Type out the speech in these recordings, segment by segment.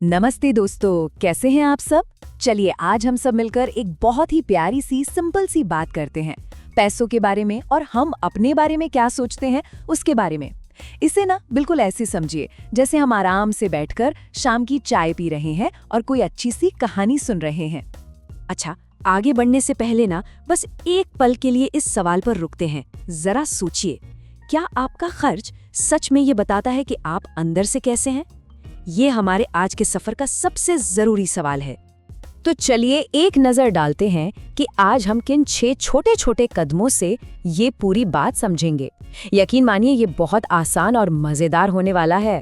नमस्ते दोस्तों, कैसे हैं आप सब। चलिए आज हम सब मिलकर एक बहुत ही प्यारी सी सिंपल सी बात करते हैं पैसों के बारे में, और हम अपने बारे में क्या सोचते हैं उसके बारे में। इसे ना बिल्कुल ऐसे समझिए जैसे हम आराम से बैठकर शाम की चाय पी रहे हैं और कोई अच्छी सी कहानी सुन रहे हैं। अच्छा, आगे बढ़ने से पहले ना बस एक पल के लिए इस सवाल पर रुकते हैं। जरा सोचिए, क्या आपका खर्च सच में ये बताता है कि आप अंदर से कैसे हैं? ये हमारे आज के सफर का सबसे जरूरी सवाल है। तो चलिए एक नजर डालते हैं कि आज हम किन 6 छोटे छोटे कदमों से ये पूरी बात समझेंगे। यकीन मानिए ये बहुत आसान और मजेदार होने वाला है।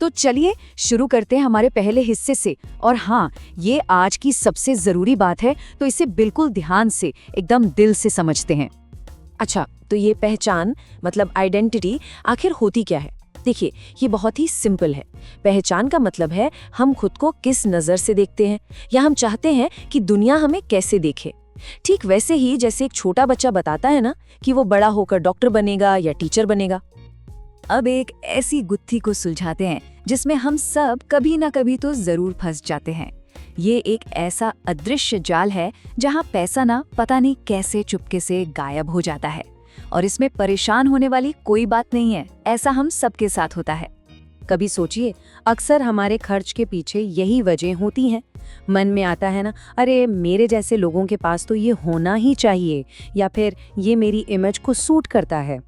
तो चलिए शुरू करते हैं हमारे पहले हिस्से से। और हाँ, ये आज की सबसे जरूरी बात है, तो इसे बिल्कुल ध्यान से एकदम दिल से समझते हैं। अच्छा, तो ये पहचान मतलब आइडेंटिटी आखिर होती क्या है? देखिए, ये बहुत ही सिंपल है। पहचान का मतलब है हम खुद को किस नज़र से देखते हैं, या हम चाहते हैं कि दुनिया हमें कैसे देखे। ठीक वैसे ही जैसे एक छोटा बच्चा बताता है ना कि वो बड़ा होकर डॉक्टर बनेगा या टीचर बनेगा। अब एक ऐसी गुत्थी को सुलझाते हैं जिसमें हम सब कभी ना कभी तो जरूर फंस जाते हैं। ये एक ऐसा अदृश्य जाल है जहाँ पैसा ना पता नहीं कैसे चुपके से गायब हो जाता है, और इसमें परेशान होने वाली कोई बात नहीं है। ऐसा हम सबके साथ होता है। कभी सोचिए, अक्सर हमारे खर्च के पीछे यही वजह होती हैं। मन में आता है ना, अरे मेरे जैसे लोगों के पास तो ये होना ही चाहिए, या फिर ये मेरी इमेज को सूट करता है।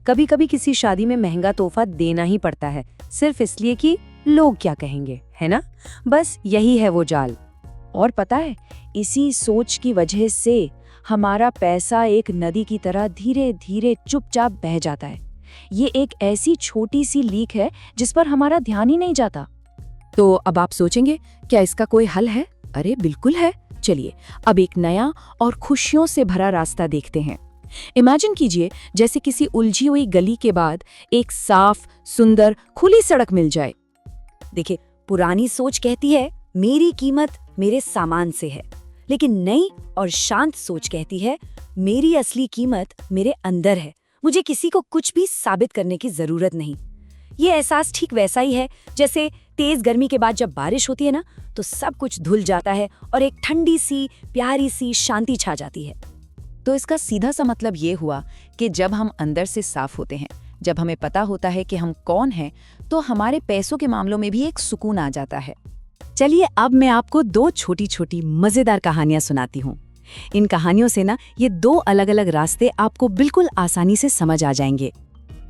कभी कभी किसी शादी में महंगा तोहफा देना ही पड़ता है, सिर्फ इसलिए कि लोग क्या कहेंगे, है ना। बस यही है वो जाल। और पता है, इसी सोच की वजह से हमारा पैसा एक नदी की तरह धीरे धीरे चुपचाप बह जाता है। ये एक ऐसी छोटी सी लीक है जिस पर हमारा ध्यान ही नहीं जाता। तो अब आप सोचेंगे, क्या इसका कोई हल है? अरे बिल्कुल है। चलिए अब एक नया और खुशियों से भरा रास्ता देखते हैं। इमेजिन कीजिए जैसे किसी उलझी हुई गली के बाद एक साफ, सुंदर, खुली सड़क मिल जाए। देखिए, पुरानी सोच कहती है मेरी कीमत मेरे सामान से है, लेकिन नई और शांत सोच कहती है मेरी असली कीमत मेरे अंदर है, मुझे किसी को कुछ भी साबित करने की जरूरत नहीं। ये एहसास ठीक वैसा ही है जैसे तेज गर्मी के बाद जब बारिश होती है ना, तो सब कुछ धुल जाता है और एक ठंडी सी प्यारी सी शांति छा जाती है। तो इसका सीधा सा मतलब ये हुआ कि जब हम अंदर से साफ होते हैं, जब हमें पता होता है कि हम कौन हैं, तो हमारे पैसों के मामलों में भी एक सुकून आ जाता है। चलिए अब मैं आपको 2 छोटी छोटी मजेदार कहानियां सुनाती हूँ। इन कहानियों से ना ये 2 अलग अलग रास्ते आपको बिल्कुल आसानी से समझ आ जाएंगे।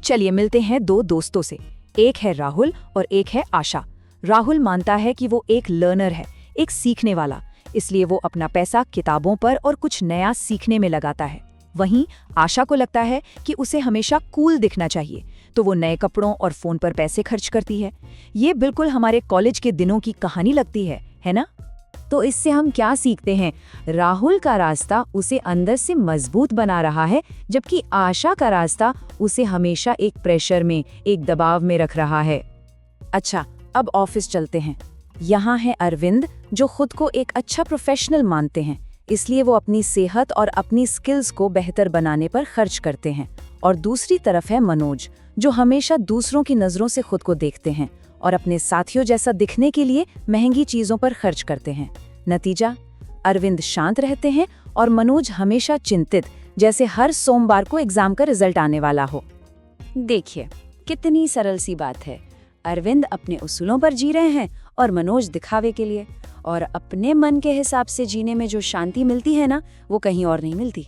चलिए मिलते हैं 2 दोस्तों से। एक है राहुल और एक है आशा। राहुल मानता है कि वो एक लर्नर है, एक सीखने वाला, इसलिए वो अपना पैसा किताबों पर और कुछ नया सीखने में लगाता है। वहीं आशा को लगता है कि उसे हमेशा कूल दिखना चाहिए, तो वो नए कपड़ों और फोन पर पैसे खर्च करती है। ये बिल्कुल हमारे कॉलेज के दिनों की कहानी लगती है ना। तो इससे हम क्या सीखते हैं? राहुल का रास्ता उसे अंदर से मजबूत बना रहा है, जबकि आशा का रास्ता उसे हमेशा एक प्रेशर में, एक दबाव में रख रहा है। अच्छा, अब ऑफिस चलते हैं। यहाँ है अरविंद, जो खुद को एक अच्छा प्रोफेशनल मानते हैं, इसलिए वो अपनी सेहत और अपनी स्किल्स को बेहतर बनाने पर खर्च करते हैं। और दूसरी तरफ है मनोज, जो हमेशा दूसरों की नज़रों से खुद को देखते हैं और अपने साथियों जैसा दिखने के लिए महंगी चीज़ों पर खर्च करते हैं। नतीजा, अरविंद शांत रहते हैं और मनोज हमेशा चिंतित, जैसे हर सोमवार को एग्जाम का रिजल्ट आने वाला हो। देखिए कितनी सरल सी बात है। अरविंद अपने उसूलों पर जी रहे हैं और मनोज दिखावे के लिए। और अपने मन के हिसाब से जीने में जो शांति मिलती है ना, वो कहीं और नहीं मिलती।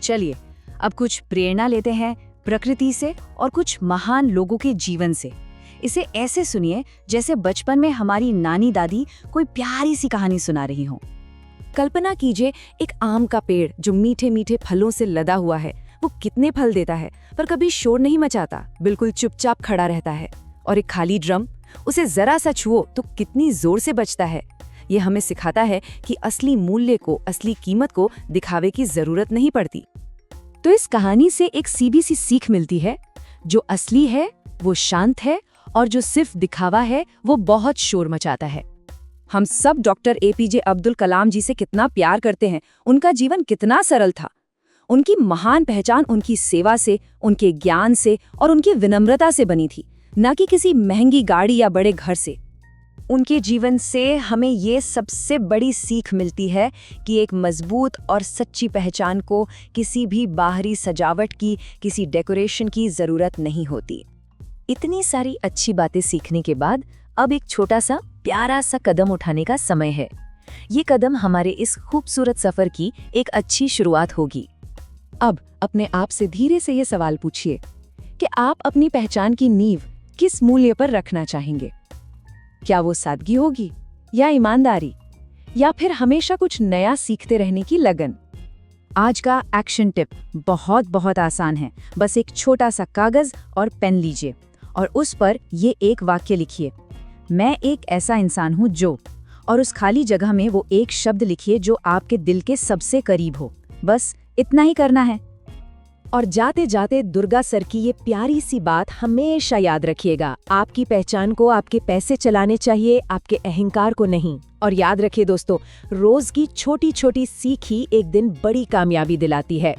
चलिए अब कुछ प्रेरणा लेते हैं प्रकृति से और कुछ महान लोगों के जीवन से। इसे ऐसे सुनिए जैसे बचपन में हमारी नानी दादी कोई प्यारी सी कहानी सुना रही हो। कल्पना कीजिए एक आम का पेड़ जो मीठे मीठे फलों से लदा हुआ है। वो कितने फल देता है, पर कभी शोर नहीं मचाता, बिल्कुल चुपचाप खड़ा रहता है। और एक खाली ड्रम, उसे जरा सा छुओ तो कितनी जोर से बजता है। ये हमें सिखाता है कि असली मूल्य को, असली कीमत को दिखावे की जरूरत नहीं पड़ती। तो इस कहानी से एक सीधी सी सीख मिलती है, जो असली है वो शांत है, और जो सिर्फ दिखावा है वो बहुत शोर मचाता है। हम सब डॉक्टर APJ अब्दुल कलाम जी से कितना प्यार करते हैं। उनका जीवन कितना सरल था। उनकी महान पहचान उनकी सेवा से, उनके ज्ञान से और उनकी विनम्रता से बनी थी, न कि किसी महंगी गाड़ी या बड़े घर से। उनके जीवन से हमें ये सबसे बड़ी सीख मिलती है कि एक मजबूत और सच्ची पहचान को किसी भी बाहरी सजावट की, किसी डेकोरेशन की ज़रूरत नहीं होती। इतनी सारी अच्छी बातें सीखने के बाद अब एक छोटा सा प्यारा सा कदम उठाने का समय है। ये कदम हमारे इस खूबसूरत सफ़र की एक अच्छी शुरुआत होगी। अब अपने आप से धीरे से ये सवाल पूछिए कि आप अपनी पहचान की नींव किस मूल्य पर रखना चाहेंगे? क्या वो सादगी होगी, या ईमानदारी, या फिर हमेशा कुछ नया सीखते रहने की लगन? आज का एक्शन टिप बहुत बहुत आसान है। बस एक छोटा सा कागज और पेन लीजिए और उस पर ये एक वाक्य लिखिए, मैं एक ऐसा इंसान हूँ जो, और उस खाली जगह में वो एक शब्द लिखिए जो आपके दिल के सबसे करीब हो। बस इतना ही करना है। और जाते जाते दुर्गा सर की ये प्यारी सी बात हमेशा याद रखिएगा, आपकी पहचान को आपके पैसे चलाने चाहिए, आपके अहंकार को नहीं। और याद रखिए दोस्तों, रोज की छोटी छोटी सीख ही एक दिन बड़ी कामयाबी दिलाती है।